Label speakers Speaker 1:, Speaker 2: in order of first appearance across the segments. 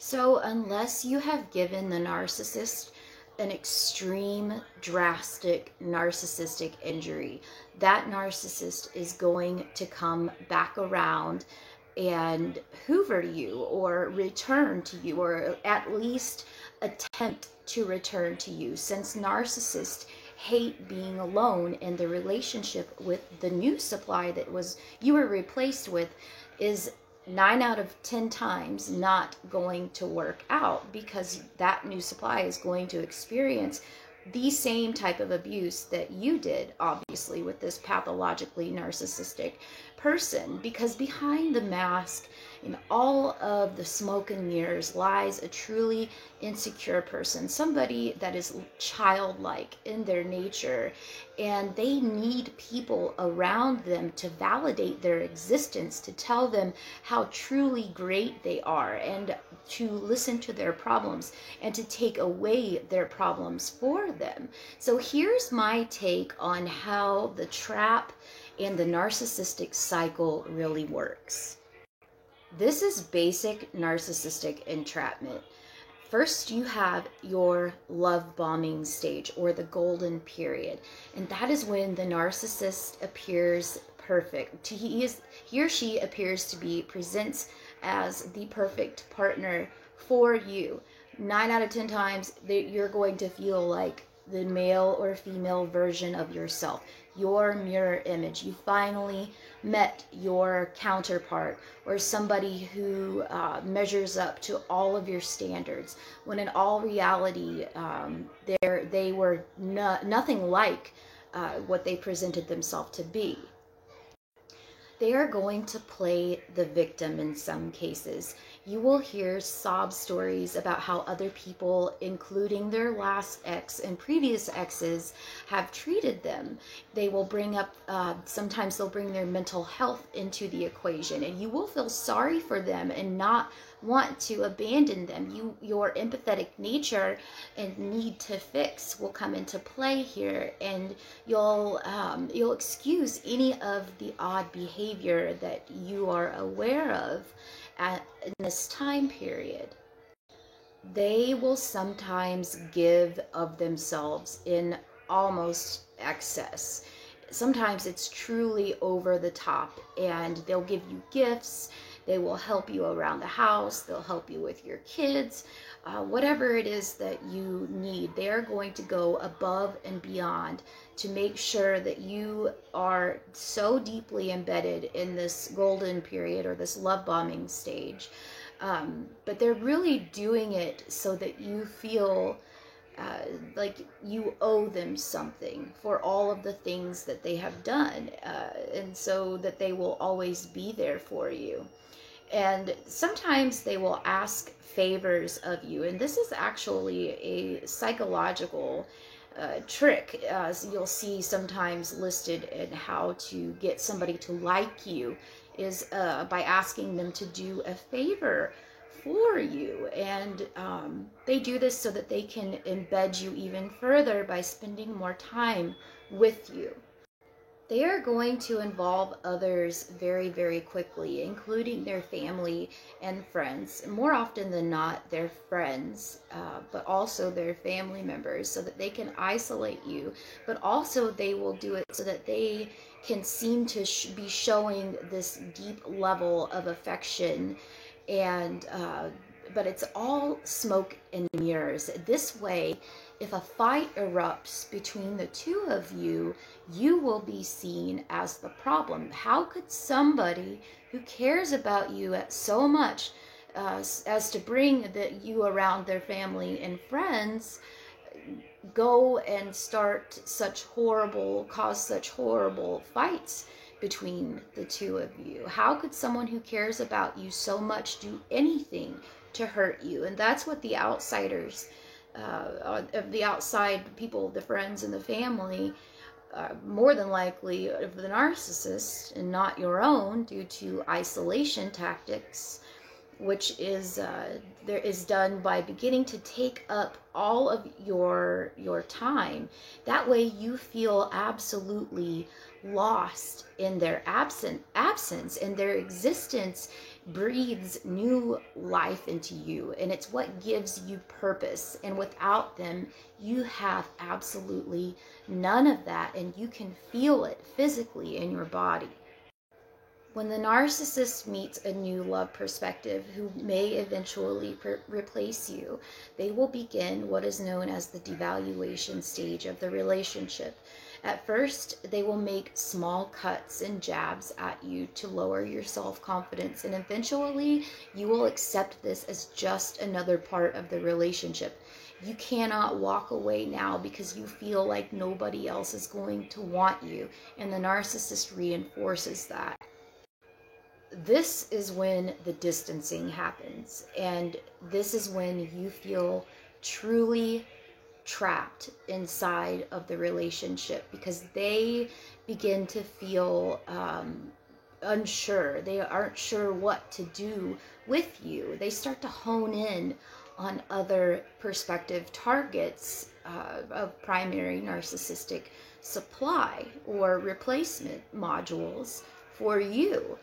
Speaker 1: So, unless you have given the narcissist an extreme, drastic narcissistic injury, that narcissist is going to come back around and hoover you or return to you, or at least attempt to return to you, since narcissists hate being alone, and the relationship with the new supply that was you were replaced with is 9 out of 10 times not going to work out, because that new supply is going to experience the same type of abuse that you did, obviously, with this pathologically narcissistic person. Because behind the mask, in all of the smoke and mirrors, lies a truly insecure person, somebody that is childlike in their nature, and they need people around them to validate their existence, to tell them how truly great they are, and to listen to their problems and to take away their problems for them. So here's my take on how the trap and the narcissistic cycle really works. This is basic narcissistic entrapment. First, you have your love bombing stage, or the golden period, and that is when the narcissist appears perfect. He or she appears to be presents as the perfect partner for you. 9 out of 10 times, you're going to feel like the male or female version of yourself, your mirror image. You finally met your counterpart, or somebody who measures up to all of your standards, when in all reality, they were nothing like what they presented themselves to be. They are going to play the victim in some cases. You will hear sob stories about how other people, including their last ex and previous exes, have treated them. They will bring up, sometimes they'll bring their mental health into the equation, and you will feel sorry for them and not want to abandon them. Your empathetic nature and need to fix will come into play here, and you'll excuse any of the odd behavior that you are aware of in this time period. They will sometimes give of themselves in almost excess. Sometimes it's truly over the top, and they'll give you gifts. They will help you around the house. They'll help you with your kids. Whatever it is that you need, they are going to go above and beyond to make sure that you are so deeply embedded in this golden period, or this love bombing stage. But they're really doing it so that you feel like you owe them something for all of the things that they have done, and so that they will always be there for you. And sometimes they will ask favors of you, and this is actually a psychological trick, as you'll see sometimes listed in how to get somebody to like you, is by asking them to do a favor for you. And they do this so that they can embed you even further by spending more time with you. They are going to involve others very, very quickly, including their family and friends. More often than not, their friends, but also their family members, so that they can isolate you. But also they will do it so that they can seem to be showing this deep level of affection, and but it's all smoke and mirrors. This way, if a fight erupts between the two of you, you will be seen as the problem. How could somebody who cares about you so much as to bring you around their family and friends go and cause such horrible fights between the two of you? How could someone who cares about you so much do anything to hurt you? And that's what the outsiders, of the outside people, the friends and the family, more than likely of the narcissist and not your own, due to isolation tactics, which is done by beginning to take up all of your time. That way you feel absolutely lost in their absence, and their existence breathes new life into you, and it's what gives you purpose. And without them, you have absolutely none of that, and you can feel it physically in your body. When the narcissist meets a new love perspective who may eventually replace you, they will begin what is known as the devaluation stage of the relationship. At first, they will make small cuts and jabs at you to lower your self-confidence, and eventually you will accept this as just another part of the relationship. You cannot walk away now because you feel like nobody else is going to want you, and the narcissist reinforces that. This is when the distancing happens, and this is when you feel truly trapped inside of the relationship, because they begin to feel unsure. They aren't sure what to do with you. They start to hone in on other prospective targets of primary narcissistic supply or replacement modules for you.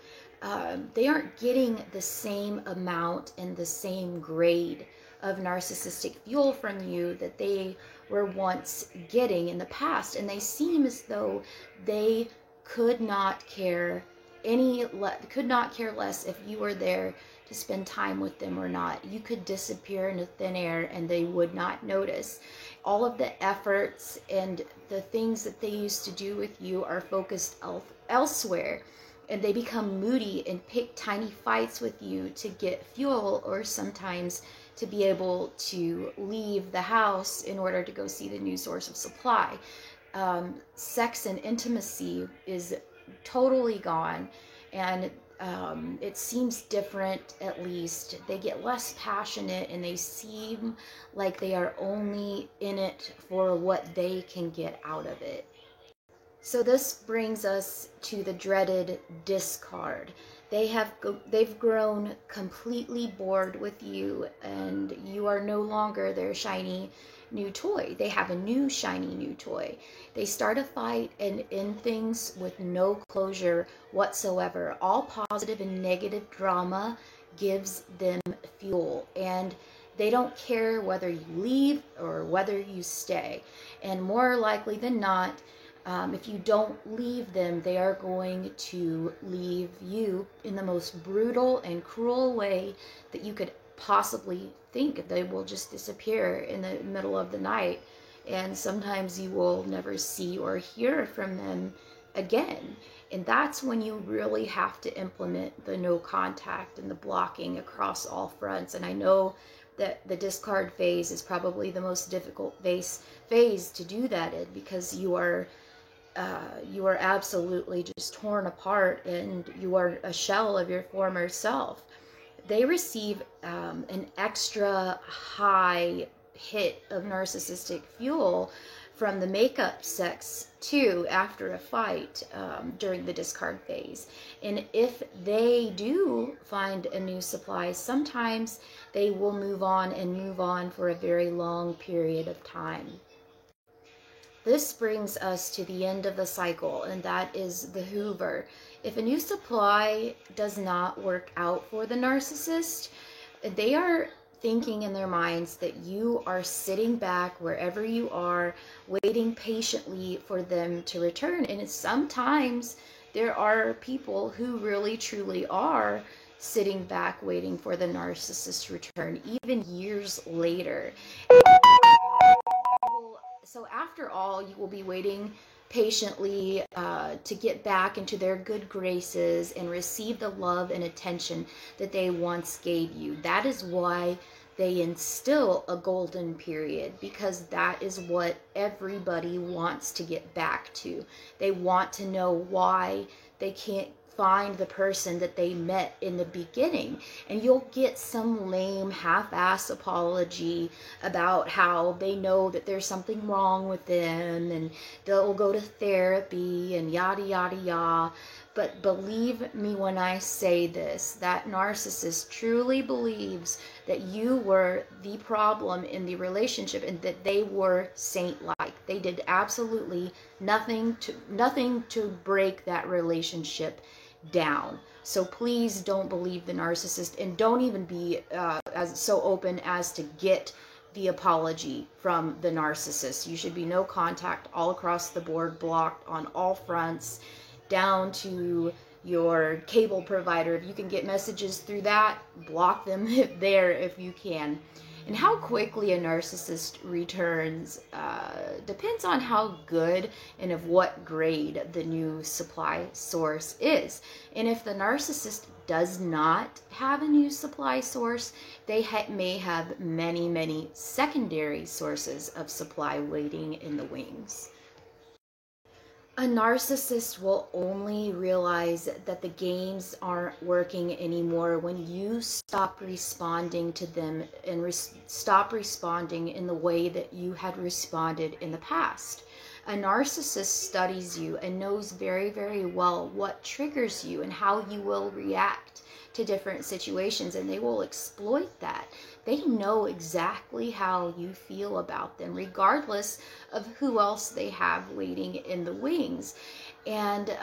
Speaker 1: They aren't getting the same amount and the same grade of narcissistic fuel from you that they were once getting in the past, and they seem as though they could not care less if you were there to spend time with them or not. You could disappear into thin air and they would not notice. All of the efforts and the things that they used to do with you are focused elsewhere, and they become moody and pick tiny fights with you to get fuel, or sometimes to be able to leave the house in order to go see the new source of supply. Sex and intimacy is totally gone, and it seems different. At least they get less passionate, and they seem like they are only in it for what they can get out of it. So this brings us to the dreaded discard. They've grown completely bored with you, and you are no longer their shiny new toy. They have a new shiny new toy. They start a fight and end things with no closure whatsoever. All positive and negative drama gives them fuel, and they don't care whether you leave or whether you stay. And more likely than not, if you don't leave them, they are going to leave you in the most brutal and cruel way that you could possibly think. They will just disappear in the middle of the night, and sometimes you will never see or hear from them again. And that's when you really have to implement the no contact and the blocking across all fronts. And I know that the discard phase is probably the most difficult phase to do that in, because you are absolutely just torn apart, and you are a shell of your former self. They receive an extra high hit of narcissistic fuel from the makeup sex too after a fight during the discard phase. And if they do find a new supply, sometimes they will move on for a very long period of time. This brings us to the end of the cycle, and that is the Hoover. If a new supply does not work out for the narcissist, they are thinking in their minds that you are sitting back wherever you are, waiting patiently for them to return. And sometimes there are people who really truly are sitting back waiting for the narcissist's return, even years later. So after all, you will be waiting patiently to get back into their good graces and receive the love and attention that they once gave you. That is why they instill a golden period, because that is what everybody wants to get back to. They want to know why they can't find the person that they met in the beginning. And you'll get some lame half-ass apology about how they know that there's something wrong with them, and they'll go to therapy and yada yada yada. But believe me when I say this, that narcissist truly believes that you were the problem in the relationship, and that they were saint-like. They did absolutely nothing to break that relationship down. So please don't believe the narcissist, and don't even be as so open as to get the apology from the narcissist. You should be no contact all across the board, blocked on all fronts, down to your cable provider. If you can get messages through that, block them there if you can. And how quickly a narcissist returns depends on how good and of what grade the new supply source is. And if the narcissist does not have a new supply source, they may have many, many secondary sources of supply waiting in the wings. A narcissist will only realize that the games aren't working anymore when you stop responding to them and stop responding in the way that you had responded in the past. A narcissist studies you and knows very, very well what triggers you and how you will react to different situations, and they will exploit that. They know exactly how you feel about them, regardless of who else they have waiting in the wings. And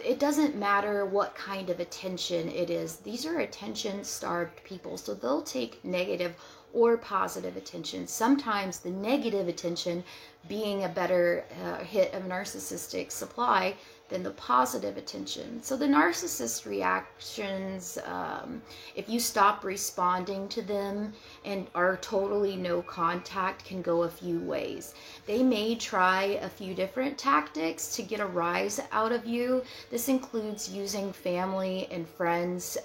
Speaker 1: it doesn't matter what kind of attention it is. These are attention-starved people, so they'll take negative or positive attention. Sometimes the negative attention being a better hit of narcissistic supply than the positive attention. So the narcissist reactions, if you stop responding to them and are totally no contact, can go a few ways. They may try a few different tactics to get a rise out of you. This includes using family and friends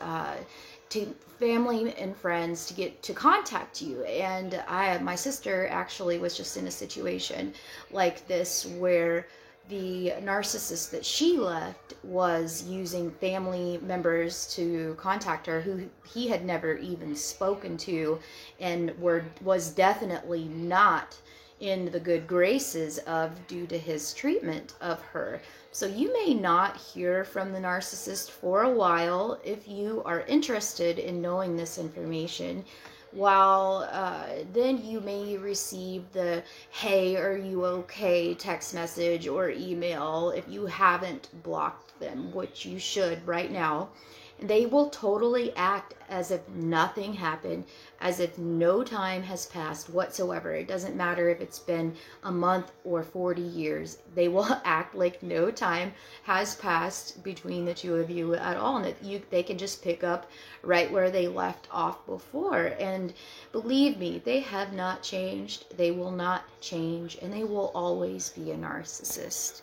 Speaker 1: to get to contact you. And my sister actually was just in a situation like this where the narcissist that she left was using family members to contact her who he had never even spoken to, and was definitely not in the good graces of due to his treatment of her. So you may not hear from the narcissist for a while if you are interested in knowing this information. While then you may receive the "Hey, are you okay?" text message or email if you haven't blocked them, which you should right now. They will totally act as if nothing happened, as if no time has passed whatsoever. It doesn't matter if it's been a month or 40 years. They will act like no time has passed between the two of you at all, and that they can just pick up right where they left off before. And believe me, they have not changed. They will not change, and they will always be a narcissist.